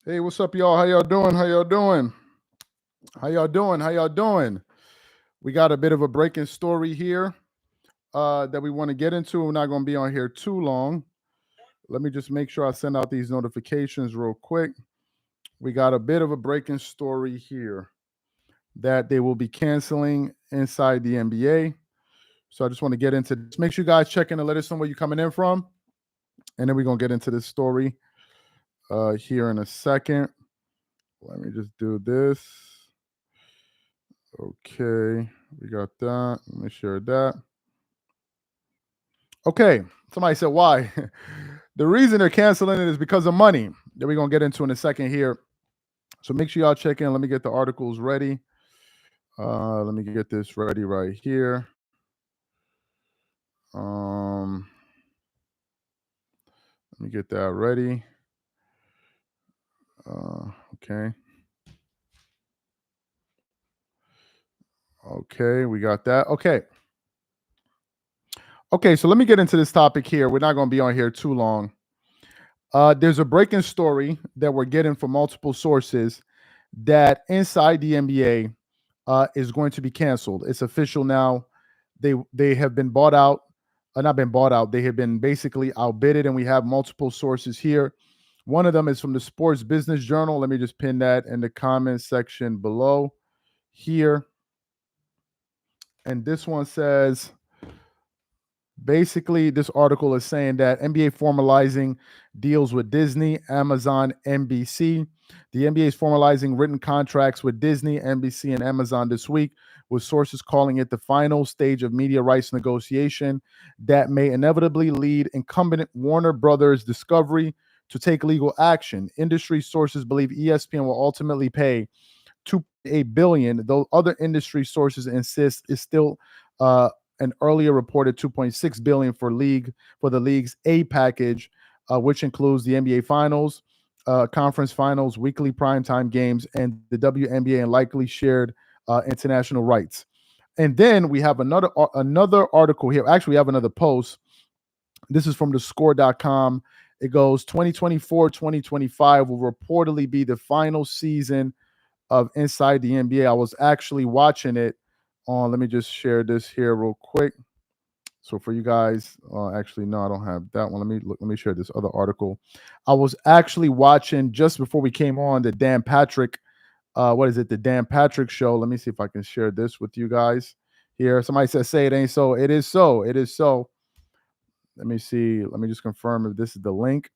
Hey, what's up, y'all? How y'all doing? How y'all doing? How y'all doing? How y'all doing? We got a bit of a breaking story here that we want to get into. We're not going to be on here too long. Let me just make sure I send out these notifications real quick. We got a bit of a breaking story here that they will be canceling inside the NBA. So I just want to get into this. Make sure you guys check in and let us know where you're coming in from. And then we're going to get into this story here in a second. Let me just do this. Okay, we got that. Let me share that. Okay, somebody said why. The reason they're canceling it is because of money that we're going to get into in a second here. So make sure y'all check in. Let me get the articles ready. Let me get this ready right here. Let me get that ready. Okay. Okay, we got that. Okay. Okay, so let me get into this topic here. We're not going to be on here too long. There's a breaking story that we're getting from multiple sources that inside the NBA is going to be canceled. It's official now. They have been bought out, not been bought out. They have been basically outbidded, and we have multiple sources here. One of them is from the Sports Business Journal. Let me just pin that in the comments section below here. And this one says, basically, this article is saying that NBA formalizing deals with Disney, Amazon, NBC. The NBA is formalizing written contracts with Disney, NBC, and Amazon this week, with sources calling it the final stage of media rights negotiation that may inevitably lead incumbent Warner Brothers Discovery to take legal action. Industry sources believe ESPN will ultimately pay $2.8 billion, though other industry sources insist is still an earlier reported $2.6 billion for the league's A package, which includes the NBA Finals, conference finals, weekly primetime games, and the WNBA, and likely shared international rights. And then we have another article here. Actually, we have another post. This is from the score.com. It goes 2024-2025 will reportedly be the final season of Inside the NBA. I was actually watching it on, let me just share this here real quick. So for you guys, actually, no, I don't have that one. Let me share this other article. I was actually watching just before we came on the Dan Patrick, the Dan Patrick show. Let me see if I can share this with you guys here. Somebody says, say it ain't so. It is so. It is so. Let me see. Let me just confirm if this is the link.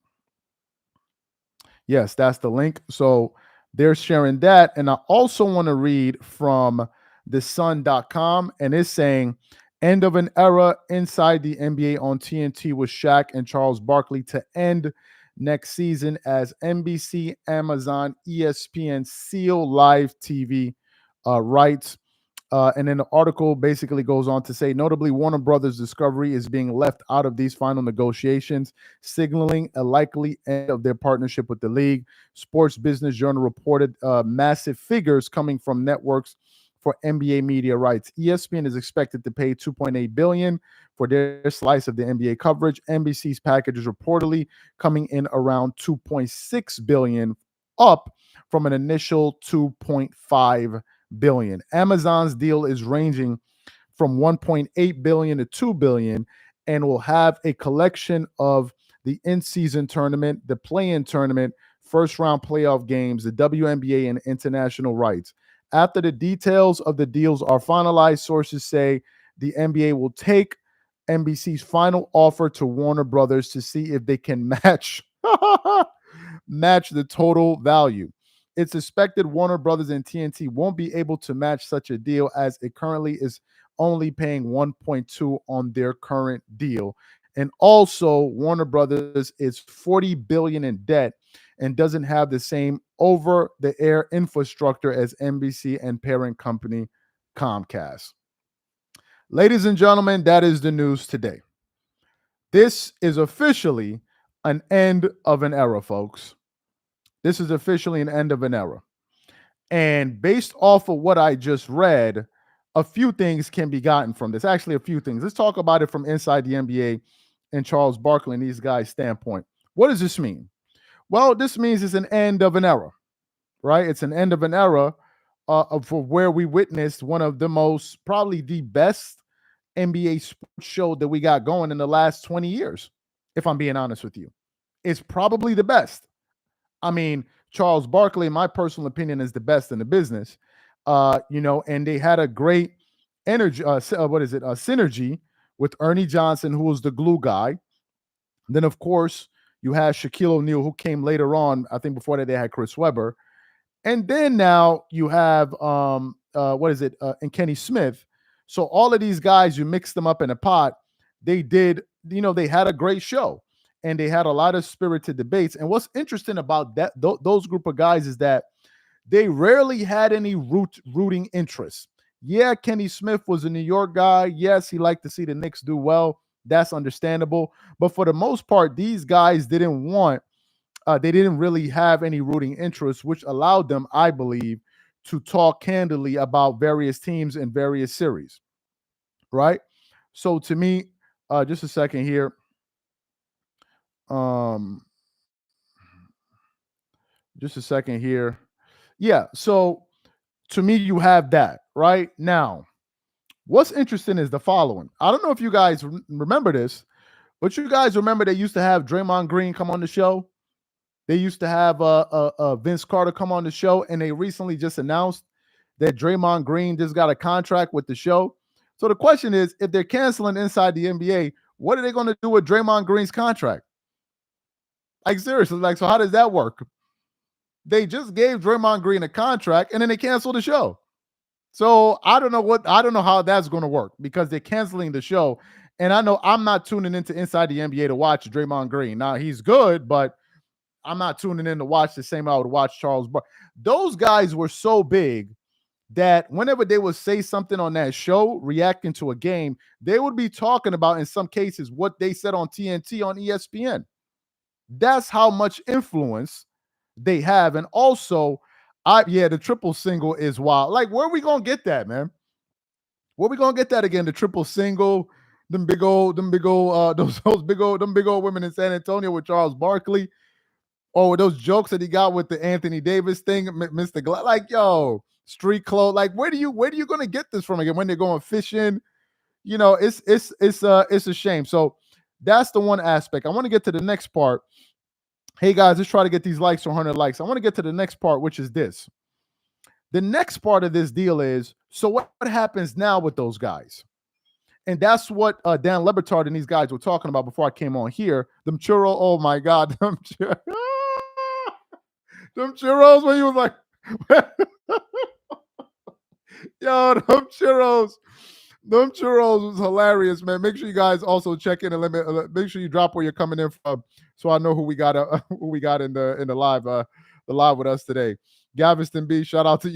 Yes, that's the link. So they're sharing that. And I also want to read from thesun.com, and it's saying, end of an era inside the NBA on TNT with Shaq and Charles Barkley to end next season as NBC, Amazon, ESPN seal live TV rights. And then the article basically goes on to say, notably, Warner Brothers Discovery is being left out of these final negotiations, signaling a likely end of their partnership with the league. Sports Business Journal reported massive figures coming from networks for NBA media rights. ESPN is expected to pay $2.8 billion for their slice of the NBA coverage. NBC's package is reportedly coming in around $2.6 billion, up from an initial $2.5 billion. Amazon's deal is ranging from $1.8 billion to $2 billion and will have a collection of the in-season tournament, the play-in tournament, first-round playoff games, the WNBA, and international rights. After the details of the deals are finalized, sources say the NBA will take NBC's final offer to Warner Brothers to see if they can match the total value. It's suspected Warner Brothers and TNT won't be able to match such a deal, as it currently is only paying 1.2 on their current deal. And also, Warner Brothers is $40 billion in debt and doesn't have the same over-the-air infrastructure as NBC and parent company Comcast. Ladies and gentlemen, that is the news today. This is officially an end of an era, folks. This is officially an end of an era. And based off of what I just read, a few things can be gotten from this. Actually, a few things. Let's talk about it from inside the NBA and Charles Barkley and these guys' standpoint. What does this mean? Well, this means it's an end of an era, right? It's an end of an era for where we witnessed one of the most, probably the best NBA sports show that we got going in the last 20 years, if I'm being honest with you. It's probably the best. I mean, Charles Barkley, in my personal opinion, is the best in the business. And they had a great energy, synergy with Ernie Johnson, who was the glue guy. Then, of course, you had Shaquille O'Neal, who came later on. I think before that they had Chris Webber, and then now you have and Kenny Smith. So all of these guys, you mix them up in a pot. They did, they had a great show, and they had a lot of spirited debates. And what's interesting about those group of guys is that they rarely had any rooting interests. Yeah, Kenny Smith was a New York guy. Yes, he liked to see the Knicks do well. That's understandable. But for the most part, these guys they didn't really have any rooting interests, which allowed them, I believe, to talk candidly about various teams and various series, right? So to me, just a second here. Just a second here. Yeah, so to me, you have that, right? Now, what's interesting is the following. I don't know if you guys remember this, but you guys remember they used to have Draymond Green come on the show? They used to have Vince Carter come on the show, and they recently just announced that Draymond Green just got a contract with the show. So the question is, if they're canceling inside the NBA, what are they going to do with Draymond Green's contract? Like, seriously, like, so how does that work? They just gave Draymond Green a contract, and then they canceled the show. So I don't know how that's going to work, because they're canceling the show. And I know I'm not tuning into Inside the NBA to watch Draymond Green. Now, he's good, but I'm not tuning in to watch the same I would watch Charles Barkley. Those guys were so big that whenever they would say something on that show, reacting to a game, they would be talking about, in some cases, what they said on TNT on ESPN. That's how much influence they have. And also, the triple single is wild. Like, where are we gonna get that, man? Where we gonna get that again? The triple single, them big old, them big old women in San Antonio with Charles Barkley. Oh, those jokes that he got with the Anthony Davis thing, Mr. Like, yo, street clothes. Like, where do you gonna get this from again? When they're going fishing, it's a shame. So that's the one aspect. I want to get to the next part. Hey guys, let's try to get these likes to 100 likes. I want to get to the next part, which is this. The next part of this deal is, so what happens now with those guys? And that's what Dan Lebertard and these guys were talking about before I came on here. Them churro, oh my God, them churros when you was like, yo, them churros was hilarious, man. Make sure you guys also check in and make sure you drop where you're coming in from, so I know who we got in the live with us today. Galveston B, shout out to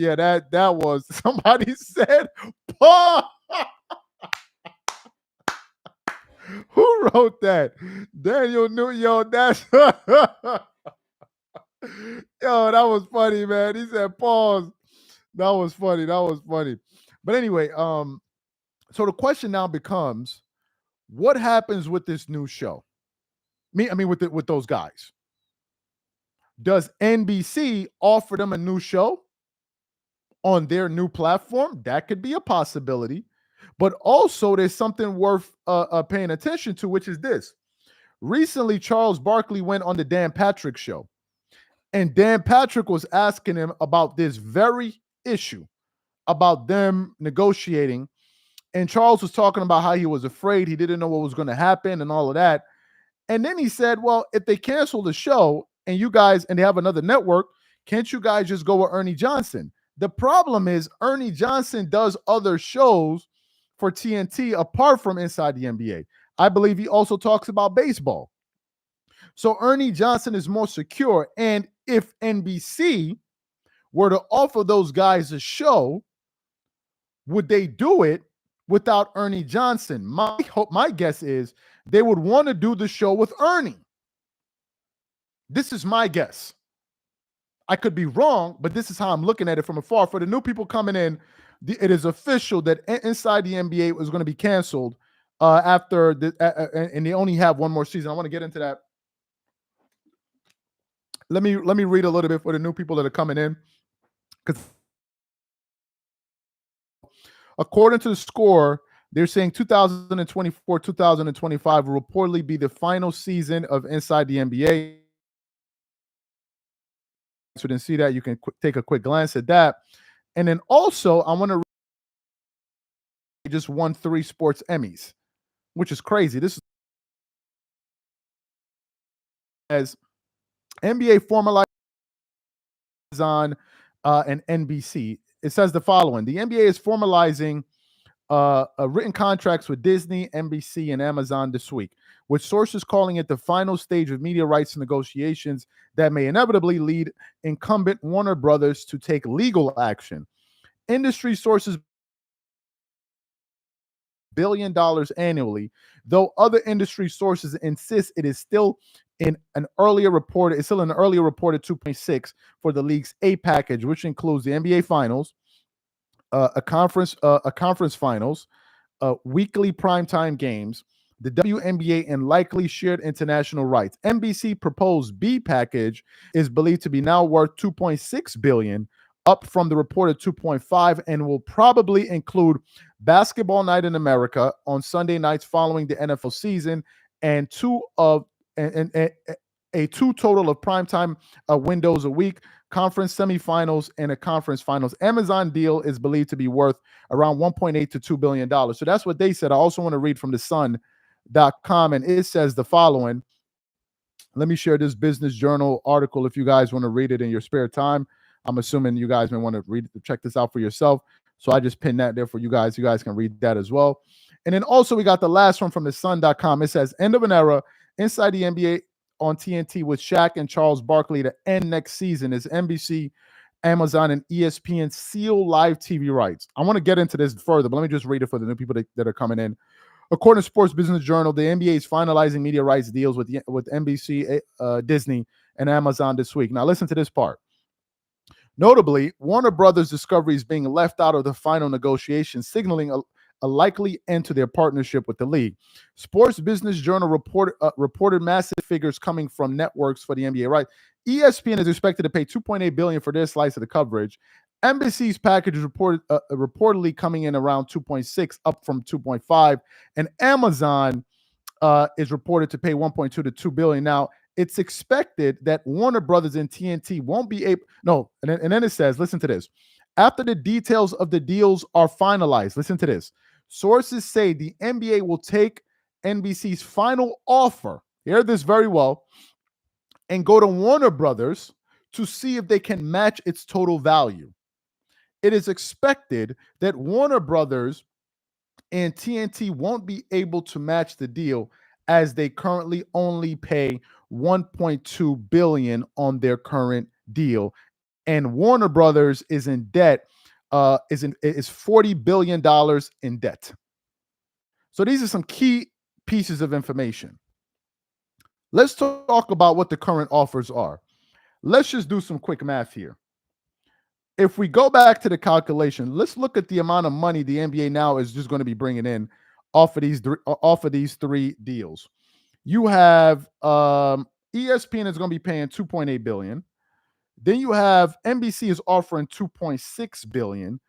that was somebody said, Paul. Who wrote that? Daniel knew, yo, that's yo, that was funny, man. He said pause. That was funny. But anyway, so the question now becomes, what happens with this new show? With those guys. Does NBC offer them a new show on their new platform? That could be a possibility. But also, there's something worth paying attention to, which is this. Recently, Charles Barkley went on the Dan Patrick show, and Dan Patrick was asking him about this very issue, about them negotiating. And Charles was talking about how he was afraid, he didn't know what was going to happen and all of that. And then he said, well, if they cancel the show and they have another network, can't you guys just go with Ernie Johnson? The problem is Ernie Johnson does other shows for TNT apart from Inside the NBA. I believe he also talks about baseball. So Ernie Johnson is more secure. And if NBC were to offer those guys a show, would they do it without Ernie Johnson? My guess is they would want to do the show with Ernie. This is my guess. I could be wrong, but this is how I'm looking at it from afar. For the new people coming in, it is official that Inside the NBA was going to be canceled and they only have one more season. I want to get into that let me read a little bit for the new people that are coming in. Because according to the score, they're saying 2024, 2025 will reportedly be the final season of Inside the NBA. So didn't see that. You can take a quick glance at that. And then also, I want to just won 3 sports Emmys, which is crazy. This is as NBA formalized on and NBC. It says the following: the NBA is formalizing written contracts with Disney, NBC, and Amazon this week, with sources calling it the final stage of media rights negotiations that may inevitably lead incumbent Warner Brothers to take legal action. Industry sources $1 billion annually, though other industry sources insist it is still in an earlier reported 2.6 for the league's A package, which includes the NBA Finals, a conference finals, weekly primetime games, the WNBA, and likely shared international rights. NBC proposed B package is believed to be now worth $2.6 billion, up from the reported 2.5, and will probably include Basketball Night in America on Sunday nights following the NFL season, and a two total of primetime windows a week, conference semifinals, and a conference finals. Amazon deal is believed to be worth around $1.8 to $2 billion. So that's what they said. I also want to read from the Sun.com, and it says the following. Let me share this Business Journal article if you guys want to read it in your spare time. I'm assuming you guys may want to check this out for yourself. So I just pinned that there for you guys. You guys can read that as well. And then also we got the last one from the Sun.com. It says, end of an era inside the NBA on TNT with Shaq and Charles Barkley to end next season as NBC, Amazon, and ESPN seal live TV rights. I want to get into this further, but let me just read it for the new people that are coming in. According to Sports Business Journal, the NBA is finalizing media rights deals with NBC, Disney, and Amazon this week. Now listen to this part. Notably, Warner Brothers Discovery is being left out of the final negotiations, signaling a likely end to their partnership with the league. Sports Business Journal reported massive figures coming from networks for the NBA right. ESPN is expected to pay $2.8 billion for their slice of the coverage. NBC's package is reportedly coming in around 2.6, up from 2.5, and Amazon is reported to pay 1.2 to 2 billion. Now, it's expected that Warner Brothers and TNT won't be able. No, and then it says, listen to this. After the details of the deals are finalized, listen to this. Sources say the NBA will take NBC's final offer, hear this very well, and go to Warner Brothers to see if they can match its total value. It is expected that Warner Brothers and TNT won't be able to match the deal, as they currently only pay $1.2 billion on their current deal, and Warner Brothers is in debt, is $40 billion in debt. So these are some key pieces of information. Let's talk about what the current offers are. Let's just do some quick math here. If we go back to the calculation, let's look at the amount of money the NBA now is just going to be bringing in off of these three deals. You have ESPN is going to be paying $2.8 billion. Then you have NBC is offering $2.6 billion,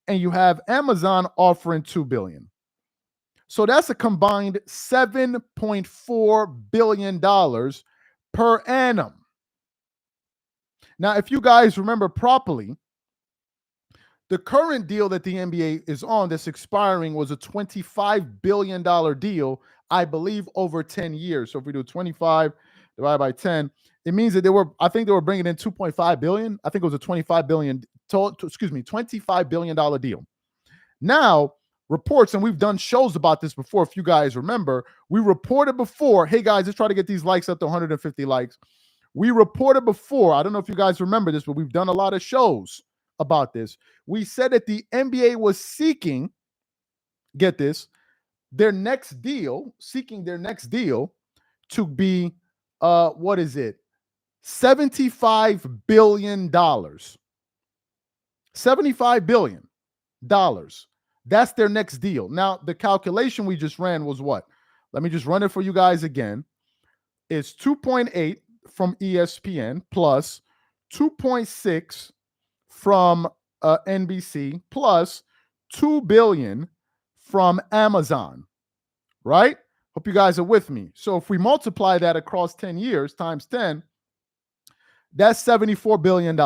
and you have Amazon offering $2 billion. So that's a combined $7.4 billion per annum. Now, if you guys remember properly, the current deal that the NBA is on that's expiring was a $25 billion deal, I believe, over 10 years. So if we do 25 divided by 10, it means that they were bringing in $2.5 billion. I think it was a $25 billion deal. Now, reports, and we've done shows about this before, if you guys remember, we reported before, hey guys, let's try to get these likes up to 150 likes. We reported before, I don't know if you guys remember this, but we've done a lot of shows about this. We said that the NBA was seeking, get this, seeking their next deal to be, what is it? $75 billion. $75 billion. That's their next deal. Now, the calculation we just ran was what? Let me just run it for you guys again. It's 2.8. from ESPN plus 2.6 from NBC plus 2 billion from Amazon, right? Hope you guys are with me. So if we multiply that across 10 years times 10, that's $74 billion.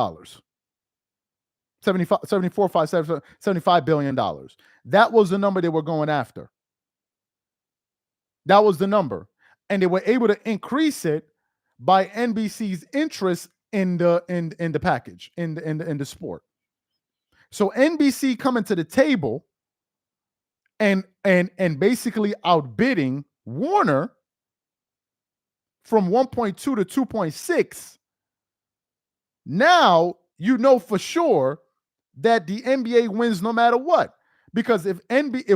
75 billion dollars. That was the number they were going after. That was the number. And they were able to increase it by NBC's interest in the package, in the sport. So NBC coming to the table and basically outbidding Warner from 1.2 to 2.6. Now you know for sure that the NBA wins no matter what. Because if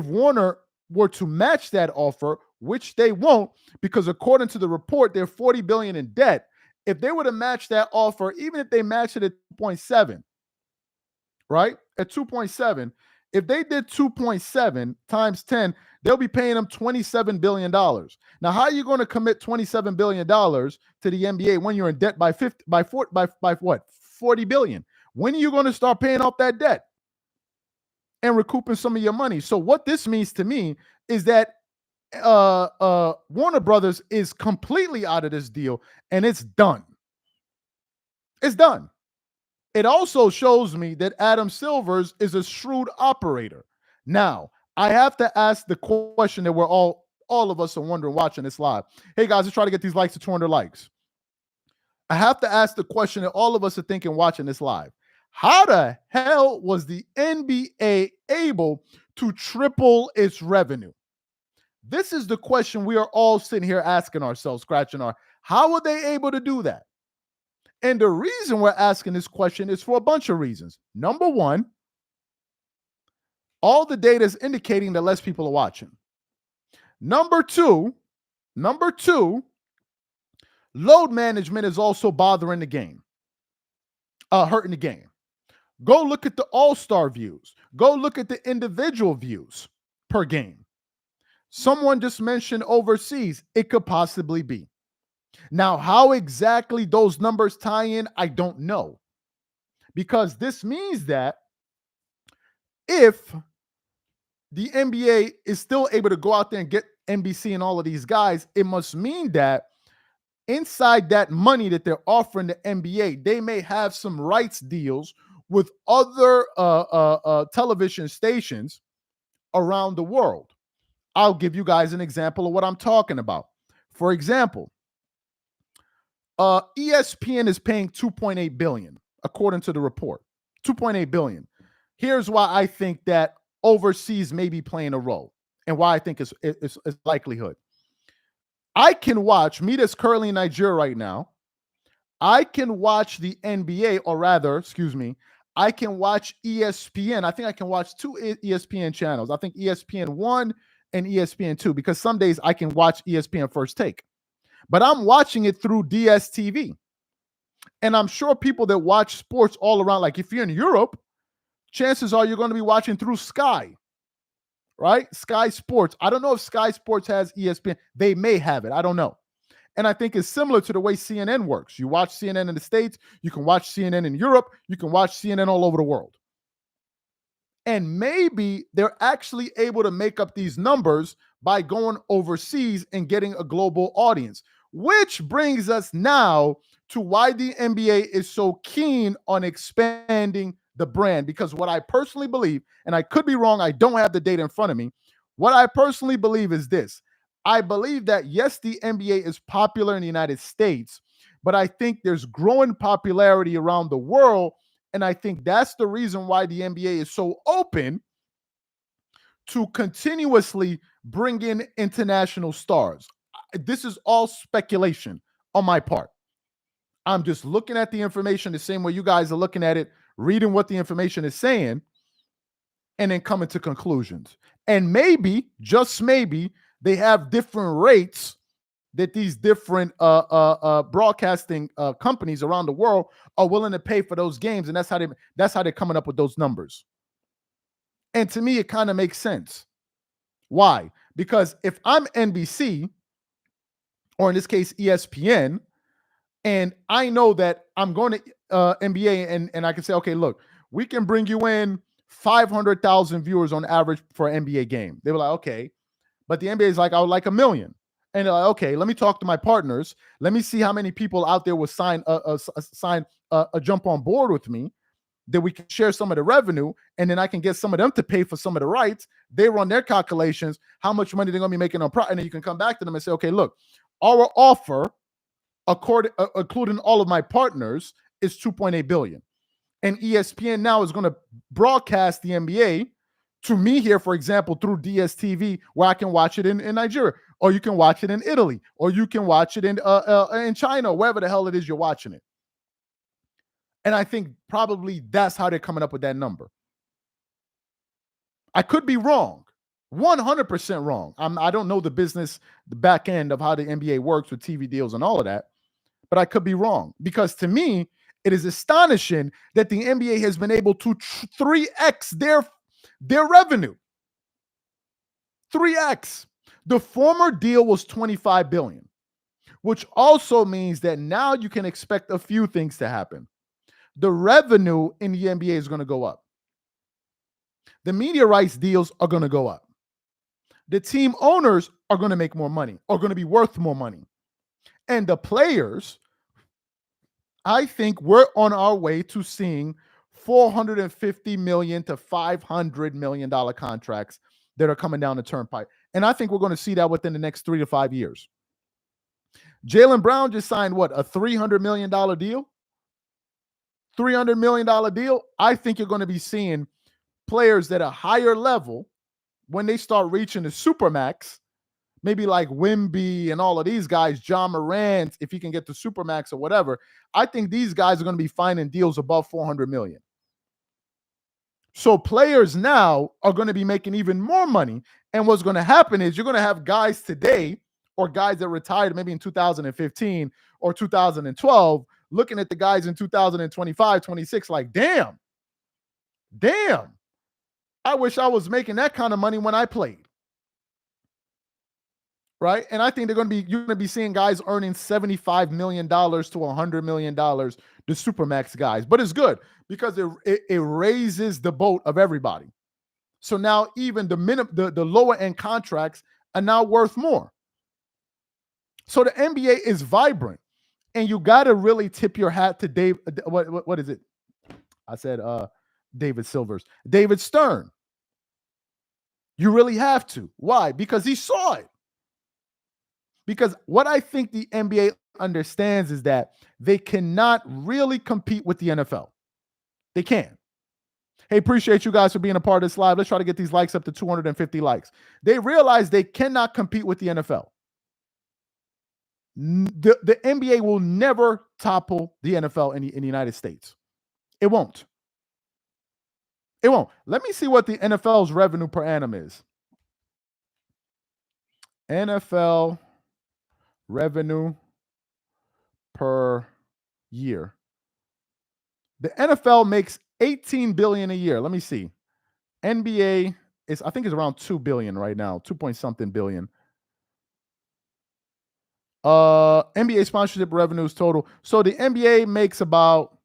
Warner were to match that offer, which they won't, because according to the report, they're 40 billion in debt. If they were to match that offer, even if they match it at 2.7, right? At 2.7, if they did 2.7 times 10, they'll be paying them $27 billion. Now, how are you going to commit $27 billion to the NBA when you're in debt by 40 billion? When are you going to start paying off that debt and recouping some of your money? So what this means to me is that Warner Brothers is completely out of this deal, and it's done. It's done. It also shows me that Adam Silver is a shrewd operator. Now, I have to ask the question that we're all of us are wondering watching this live. Hey guys, let's try to get these likes to 200 likes. I have to ask the question that all of us are thinking watching this live. How the hell was the NBA able to triple its revenue? This is the question we are all sitting here asking ourselves, scratching our, how were they able to do that? And the reason we're asking this question is for a bunch of reasons. Number one, all the data is indicating that less people are watching. Number two, load management is also bothering the game, hurting the game. Go look at the all-star views. Go look at the individual views per game. Someone just mentioned overseas. It could possibly be. Now, how exactly those numbers tie in, I don't know. Because this means that if the NBA is still able to go out there and get NBC and all of these guys, it must mean that inside that money that they're offering the NBA, they may have some rights deals with other television stations around the world. I'll give you guys an example of what I'm talking about. For example, ESPN is paying 2.8 billion, according to the report. 2.8 billion. Here's why I think that overseas may be playing a role, and why I think it's likelihood. I can watch me that's currently in Nigeria right now. I can watch the NBA, or rather, excuse me, I can watch ESPN. I think I can watch two ESPN channels. I think ESPN 1 and ESPN 2, because some days I can watch ESPN First Take. But I'm watching it through DSTV. And I'm sure people that watch sports all around, like if you're in Europe, chances are you're going to be watching through Sky, right? Sky Sports. I don't know if Sky Sports has ESPN. They may have it. I don't know. And I think it's similar to the way CNN works. You watch CNN in the States, you can watch CNN in Europe, you can watch CNN all over the world. And maybe they're actually able to make up these numbers by going overseas and getting a global audience, which brings us now to why the NBA is so keen on expanding the brand. Because what I personally believe, and I could be wrong, I don't have the data in front of me. What I personally believe is this. I believe that, yes, the NBA is popular in the United States, but I think there's growing popularity around the world. And I think that's the reason why the NBA is so open to continuously bring in international stars. This is all speculation on my part. I'm just looking at the information the same way you guys are looking at it, reading what the information is saying, and then coming to conclusions. And maybe, just maybe, they have different rates that these different broadcasting companies around the world are willing to pay for those games, and that's how they're coming up with those numbers. And to me, it kind of makes sense. Why? Because if I'm NBC, or in this case ESPN, And I know that I'm going to NBA and I can say, okay, look, we can bring you in 500,000 viewers on average for an NBA game. They were like, okay. But the NBA is like, I would like 1 million. And they're like, okay, let me talk to my partners. Let me see how many people out there will sign a jump on board with me, that we can share some of the revenue, and then I can get some of them to pay for some of the rights. They run their calculations, how much money they're going to be making on product, and then you can come back to them and say, okay, look, our offer, including all of my partners, is 2.8 billion. And ESPN now is going to broadcast the NBA to me here, for example, through DSTV, where I can watch it in Nigeria, or you can watch it in Italy, or you can watch it in China, wherever the hell it is you're watching it. And I think probably that's how they're coming up with that number. I could be wrong, 100% wrong. I don't know the business, the back end of how the NBA works with TV deals and all of that, but I could be wrong, because to me, it is astonishing that the NBA has been able to 3x their revenue. 3x. The former deal was 25 billion, which also means that now you can expect a few things to happen. The revenue in the NBA is going to go up. The media rights deals are going to go up. The team owners are going to make more money, are going to be worth more money. And the players, I think we're on our way to seeing $450 million to $500 million contracts that are coming down the turnpike. And I think we're going to see that within the next 3 to 5 years. Jaylen Brown just signed what, a $300 million deal? $300 million deal. I think you're going to be seeing players at a higher level when they start reaching the supermax, maybe like Wemby and all of these guys, John Morant, if he can get the supermax or whatever. I think these guys are going to be finding deals above 400 million. So players now are going to be making even more money. And what's going to happen is you're going to have guys today, or guys that retired maybe in 2015 or 2012, looking at the guys in 2025, 26, like, damn, I wish I was making that kind of money when I played. Right? And I think you're going to be seeing guys earning $75 million to $100 million, the supermax guys. But it's good because it raises the boat of everybody. So now even the lower end contracts are now worth more. So the NBA is vibrant, and you got to really tip your hat to Dave. What is it? I said David Stern. You really have to. Why? Because he saw it. Because what I think the NBA understands is that they cannot really compete with the NFL. They can. Hey, appreciate you guys for being a part of this live. Let's try to get these likes up to 250 likes. They realize they cannot compete with the NFL. The NBA will never topple the NFL in the United States. It won't. It won't. Let me see what the NFL's revenue per annum is. NFL revenue per year. The NFL makes $18 billion a year. Let me see. NBA is, I think, is around $2 billion right now, 2 point something billion. NBA sponsorship revenues total. So the NBA makes about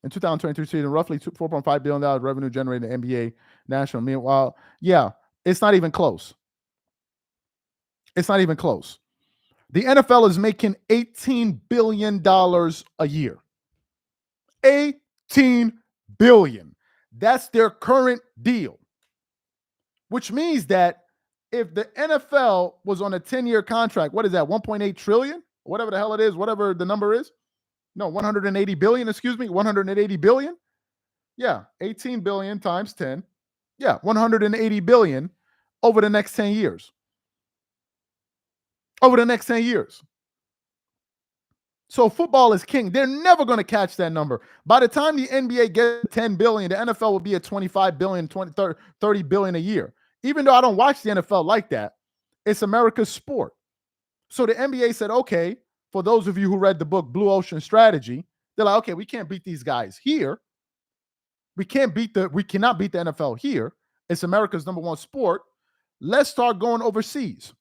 in 2023 season, roughly $4.5 billion revenue generated in the NBA national. Meanwhile, yeah, it's not even close. It's not even close. The NFL is making $18 billion a year. $18 billion. That's their current deal. Which means that if the NFL was on a 10-year contract, what is that, 1.8 trillion? Whatever the hell it is, whatever the number is. No, 180 billion, excuse me, 180 billion. Yeah, 18 billion times 10. Yeah, 180 billion over the next 10 years. Over the next 10 years. So football is king. They're never going to catch that number. By the time the NBA gets 10 billion, the NFL will be at 25 billion, 20, 30 billion a year. Even though I don't watch the NFL like that, it's America's sport. So the NBA said, okay, for those of you who read the book Blue Ocean Strategy, they're like, okay, we can't beat these guys here. We cannot beat the NFL here. It's America's number one sport. Let's start going overseas.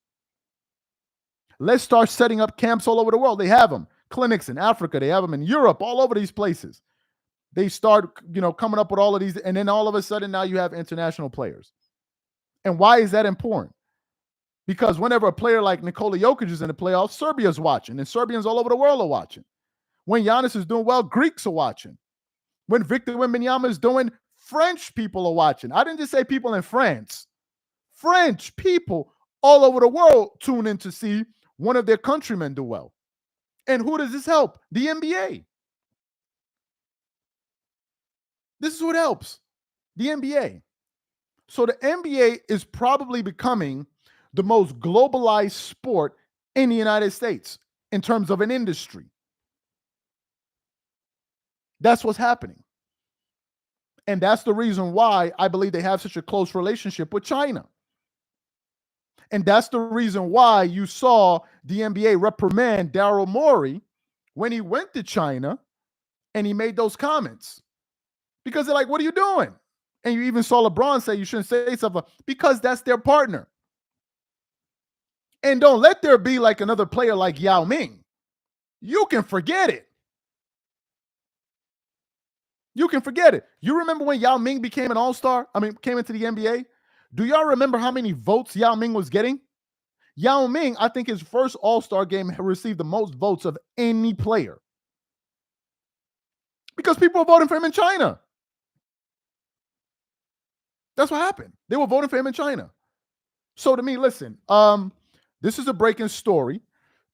Let's start setting up camps all over the world. They have them. Clinics in Africa. They have them in Europe, all over these places. They start, coming up with all of these. And then all of a sudden now you have international players. And why is that important? Because whenever a player like Nikola Jokic is in the playoffs, Serbia's watching. And Serbians all over the world are watching. When Giannis is doing well, Greeks are watching. When Victor Wembanyama is doing, French people are watching. I didn't just say people in France. French people all over the world tune in to see one of their countrymen do well. And who does this help? The NBA. This is who it helps. The NBA. So the NBA is probably becoming the most globalized sport in the United States in terms of an industry. That's what's happening. And that's the reason why I believe they have such a close relationship with China. And that's the reason why you saw the NBA reprimand Daryl Morey when he went to China and he made those comments. Because they're like, what are you doing? And you even saw LeBron say you shouldn't say something because that's their partner. And don't let there be like another player like Yao Ming. You can forget it. You can forget it. You remember when Yao Ming became an all-star? Came into the NBA? Do y'all remember how many votes Yao Ming was getting? Yao Ming, I think his first all-star game received the most votes of any player. Because people were voting for him in China. That's what happened. They were voting for him in China. So to me, listen, this is a breaking story.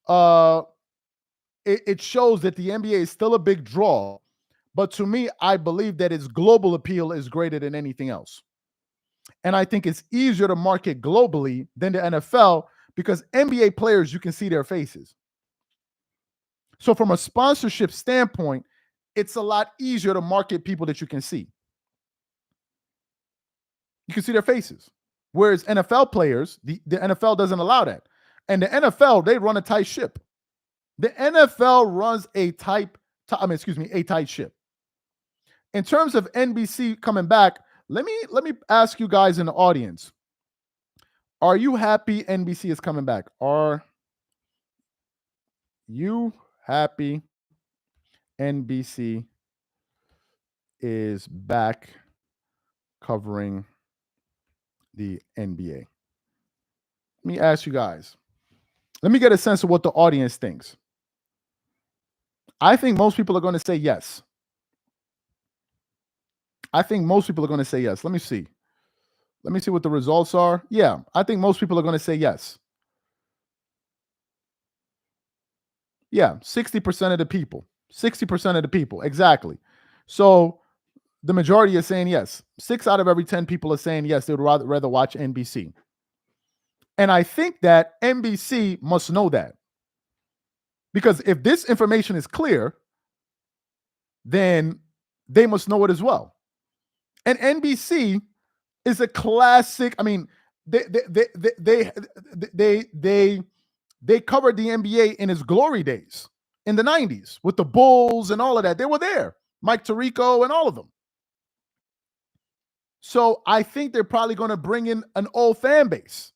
It shows that the NBA is still a big draw. But to me, I believe that its global appeal is greater than anything else. And I think it's easier to market globally than the NFL because NBA players, you can see their faces. So from a sponsorship standpoint, it's a lot easier to market people that you can see. You can see their faces. Whereas NFL players, the NFL doesn't allow that. And the NFL, they run a tight ship. The NFL runs a tight ship. In terms of NBC coming back, let me ask you guys in the audience. Are you happy NBC is coming back? Are you happy NBC is back covering the NBA? Let me ask you guys. Let me get a sense of what the audience thinks. I think most people are going to say yes. I think most people are going to say yes. Let me see. Let me see what the results are. Yeah, I think most people are going to say yes. Yeah, 60% of the people. 60% of the people. Exactly. So the majority is saying yes. 6 out of every 10 people are saying yes. They would rather watch NBC. And I think that NBC must know that. Because if this information is clear, then they must know it as well. And NBC is a classic. I mean, they covered the NBA in its glory days in the 90s with the Bulls and all of that. They were there. Mike Tirico and all of them. So I think they're probably going to bring in an old fan base.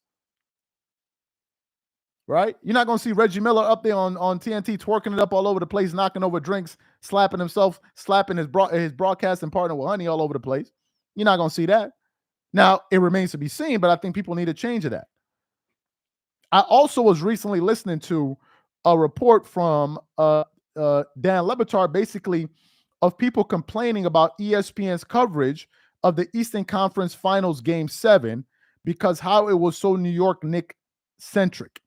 Right? You're not going to see Reggie Miller up there on TNT twerking it up all over the place, knocking over drinks, slapping himself, slapping his broadcasting partner with honey all over the place. You're not going to see that. Now, it remains to be seen, but I think people need a change of that. I also was recently listening to a report from Dan Le Batard, basically, of people complaining about ESPN's coverage of the Eastern Conference Finals Game 7 because how it was so New York Knicks-centric.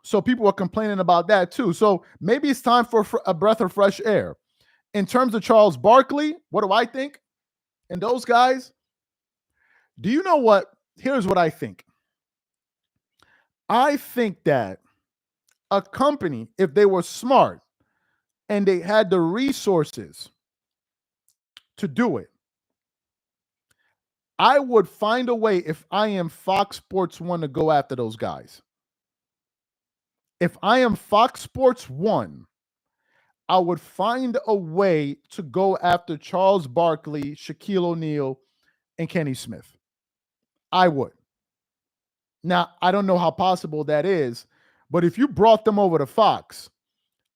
So people were complaining about that too. So maybe it's time for a breath of fresh air. In terms of Charles Barkley, what do I think? And those guys, do you know what? Here's what I think. I think that a company, if they were smart and they had the resources to do it, I would find a way, if I am Fox Sports 1, to go after those guys. If I am Fox Sports 1, I would find a way to go after Charles Barkley, Shaquille O'Neal, and Kenny Smith. I would. Now, I don't know how possible that is, but if you brought them over to Fox,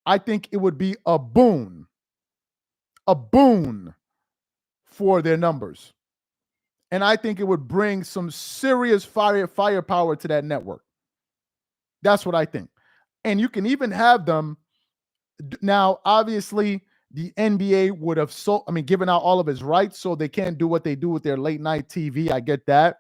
I think it would be a boon for their numbers. And I think it would bring some serious firepower to that network. That's what I think. And you can even have them now. Obviously, the NBA would have given out all of his rights, so they can't do what they do with their late night TV. I get that.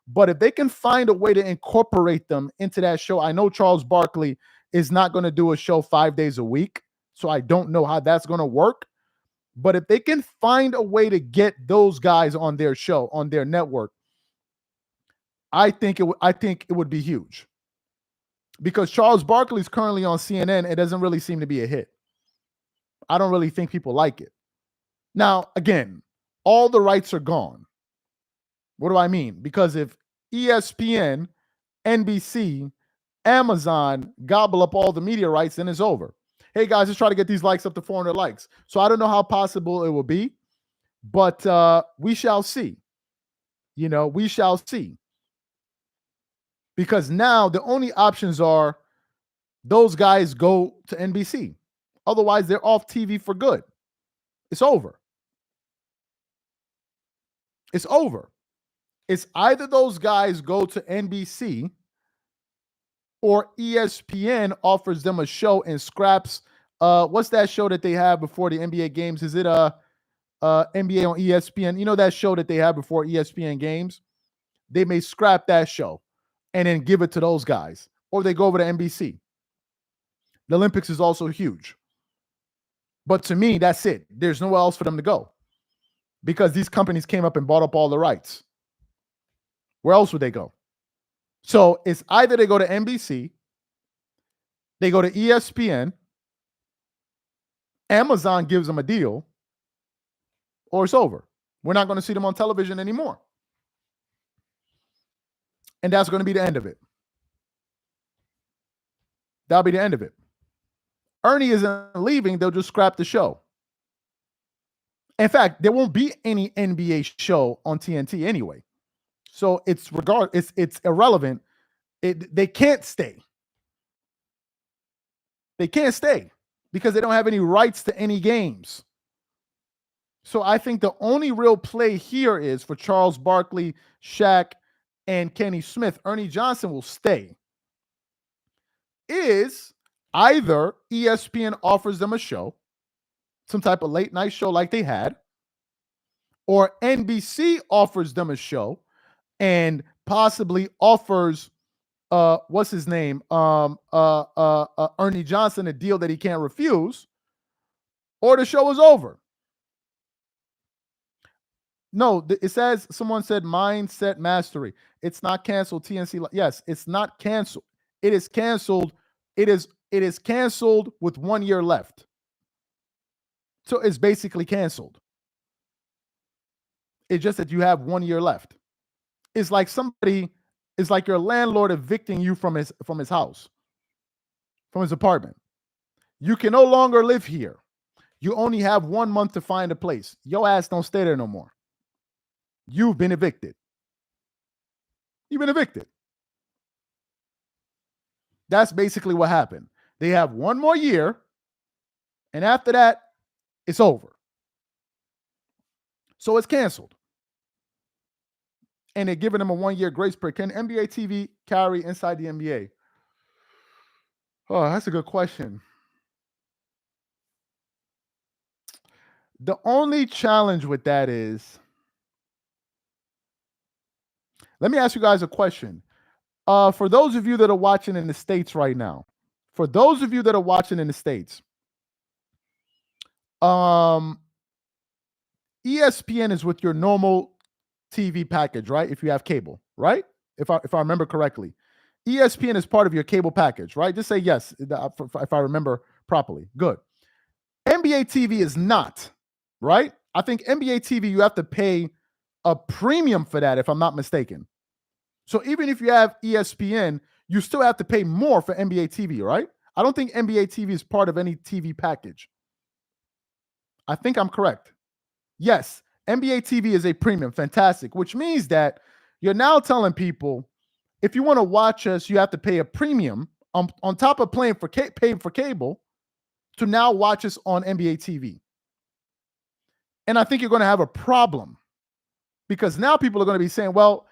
But if they can find a way to incorporate them into that show, I know Charles Barkley is not going to do a show 5 days a week, so I don't know how that's going to work. But if they can find a way to get those guys on their show, on their network, I think it would be huge. Because Charles Barkley is currently on CNN, it doesn't really seem to be a hit. I don't really think people like it. Now, again, all the rights are gone. What do I mean? Because if ESPN, NBC, Amazon gobble up all the media rights, then it's over. Hey guys, let's try to get these likes up to 400 likes. So I don't know how possible it will be, but we shall see. We shall see. Because now the only options are those guys go to NBC. Otherwise, they're off TV for good. It's over. It's over. It's either those guys go to NBC or ESPN offers them a show and scraps. What's that show that they have before the NBA games? Is it NBA on ESPN? You know that show that they have before ESPN games? They may scrap that show and then give it to those guys. Or they go over to NBC. The Olympics is also huge. But to me, that's it. There's nowhere else for them to go. Because these companies came up and bought up all the rights. Where else would they go? So it's either they go to NBC, they go to ESPN, Amazon gives them a deal, or it's over. We're not going to see them on television anymore. And that's going to be the end of it. That'll be the end of it. Ernie isn't leaving. They'll just scrap the show. In fact, there won't be any NBA show on TNT anyway. So it's irrelevant. They can't stay. They can't stay because they don't have any rights to any games. So I think the only real play here is for Charles Barkley, Shaq, and Kenny Smith. Ernie Johnson will stay. Is either ESPN offers them a show, some type of late night show like they had, or NBC offers them a show and possibly offers what's his name? Ernie Johnson a deal that he can't refuse, or the show is over. No, it says someone said mindset mastery. It's not canceled. TNC. Yes, it's not canceled. It is canceled. It is canceled with 1 year left. So it's basically canceled. It's just that you have 1 year left. It's like your landlord evicting you from his house, from his apartment. You can no longer live here. You only have 1 month to find a place. Your ass don't stay there no more. You've been evicted. You've been evicted. That's basically what happened. They have 1 more year, and after that, it's over. So it's canceled. And they're giving them a 1 year grace period. Can NBA TV carry inside the NBA? Oh, that's a good question. The only challenge with that is, let me ask you guys a question. For those of you that are watching in the States right now, ESPN is with your normal TV package, right? If you have cable, right? If I remember correctly, ESPN is part of your cable package, right? Just say yes if I remember properly. Good. NBA TV is not, right? I think NBA TV, you have to pay a premium for that, if I'm not mistaken. So even if you have ESPN, you still have to pay more for NBA TV, right? I don't think NBA TV is part of any TV package. I think I'm correct. Yes, NBA TV is a premium. Fantastic. Which means that You're now telling people if you want to watch us, you have to pay a premium on top of paying for cable to now watch us on NBA TV. And I think you're going to have a problem because now people are going to be saying, well,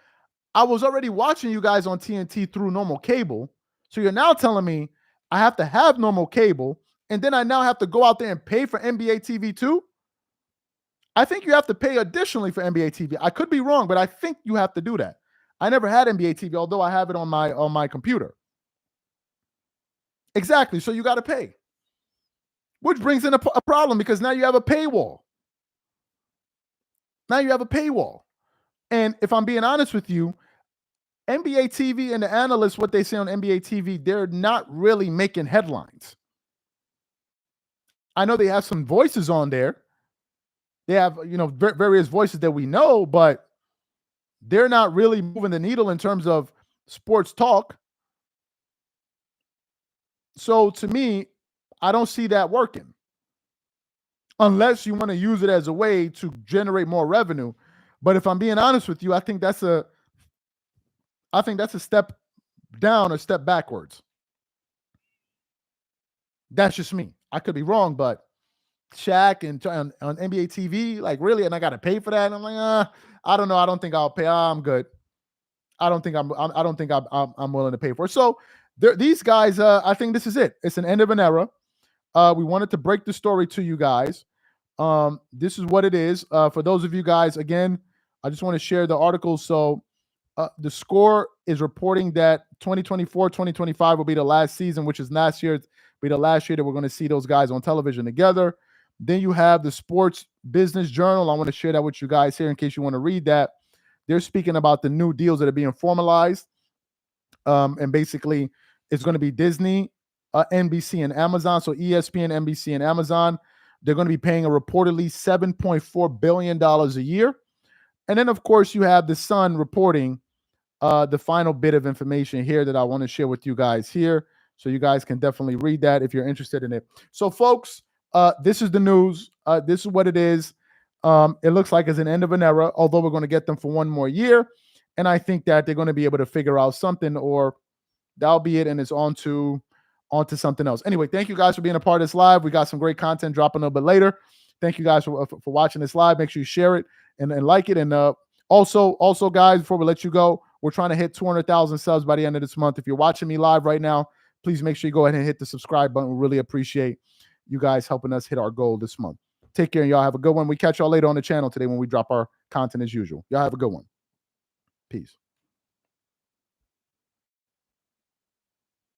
I was already watching you guys on TNT through normal cable. So you're now telling me I have to have normal cable, and then I now have to go out there and pay for NBA TV too? I think you have to pay additionally for NBA TV. I could be wrong, but I think you have to do that. I never had NBA TV, although I have it on my computer. Exactly. So you got to pay, which brings in a problem because now you have a paywall. Now you have a paywall. And if I'm being honest with you, NBA TV and the analysts, what they say on NBA TV, they're not really making headlines. I know they have some voices on there. They have, various voices that we know, but they're not really moving the needle in terms of sports talk. So to me, I don't see that working unless you want to use it as a way to generate more revenue. But if I'm being honest with you, I think that's a step down or step backwards. That's just me. I could be wrong, but Shaq and on NBA TV, like really, and I got to pay for that. And I'm like, I don't know. I don't think I'll pay. I'm good. I don't think I'm willing to pay for it. So these guys, I think this is it. It's an end of an era. We wanted to break the story to you guys. This is what it is. For those of you guys, again, I just want to share the article. So the Score is reporting that 2024-2025 will be the last season, which is last year. Be the last year that we're going to see those guys on television together. Then you have the Sports Business Journal. I want to share that with you guys here in case you want to read that. They're speaking about the new deals that are being formalized. And basically, it's going to be Disney, NBC, and Amazon. So ESPN, NBC, and Amazon. They're going to be paying a reportedly $7.4 billion a year. And then, of course, you have the Sun reporting the final bit of information here that I want to share with you guys here. So you guys can definitely read that if you're interested in it. So, folks, this is the news. This is what it is. It looks like it's an end of an era, although we're going to get them for one more year. And I think that they're going to be able to figure out something, or that'll be it, and it's on to something else. Anyway, thank you guys for being a part of this live. We got some great content dropping a little bit later. Thank you guys for watching this live. Make sure you share it and like it. And also, guys, before we let you go, we're trying to hit 200,000 subs by the end of this month. If you're watching me live right now, please make sure you go ahead and hit the subscribe button. We really appreciate you guys helping us hit our goal this month. Take care, and y'all have a good one. We catch y'all later on the channel today when we drop our content as usual. Y'all have a good one. Peace.